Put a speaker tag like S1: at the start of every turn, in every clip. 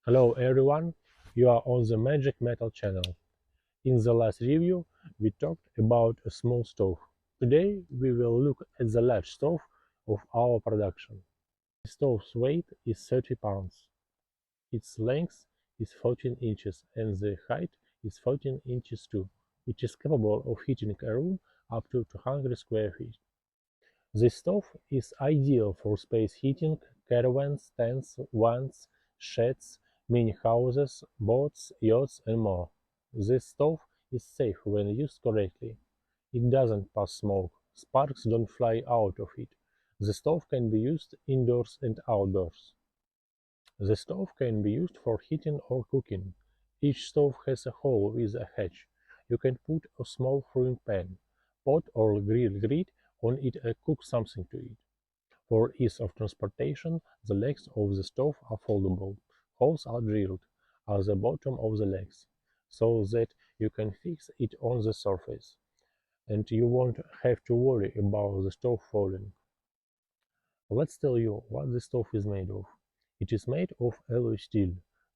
S1: Hello everyone, you are on the Magic Metal channel. In the last review, we talked about a small stove. Today we will look at the large stove of our production. The stove's weight is 30 pounds. Its length is 14 inches and the height is 14 inches too. It is capable of heating a room up to 200 square feet. This stove is ideal for space heating, caravans, tents, vans, sheds, mini houses, boats, yachts, and more. This stove is safe when used correctly. It doesn't pass smoke, sparks don't fly out of it. The stove can be used indoors and outdoors. The stove can be used for heating or cooking. Each stove has a hole with a hatch. You can put a small frying pan, pot or grill grid on it and cook something to it. For ease of transportation, the legs of the stove are foldable. Holes are drilled at the bottom of the legs, so that you can fix it on the surface, and you won't have to worry about the stove falling. Let's tell you what the stove is made of. It is made of alloy steel,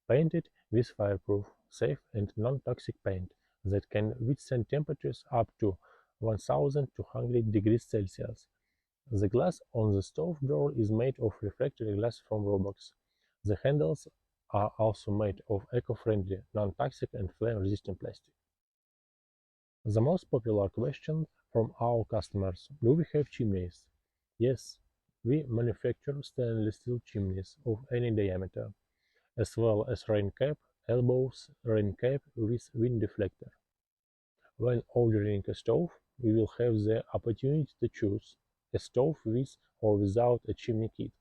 S1: painted with fireproof, safe and non-toxic paint that can withstand temperatures up to 1200 degrees Celsius. The glass on the stove door is made of refractory glass from Robox. The handles are also made of eco-friendly, non-toxic and flame-resistant plastic. The most popular question from our customers: do we have chimneys? Yes, we manufacture stainless steel chimneys of any diameter, as well as rain cap, elbows, rain cap with wind deflector. When ordering a stove, you will have the opportunity to choose a stove with or without a chimney kit.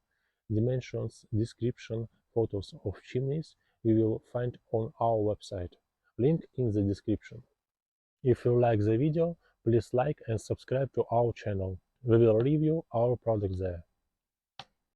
S1: Dimensions, description, photos of chimneys you will find on our website. Link in the description. If you like the video, please like and subscribe to our channel. We will review our products there.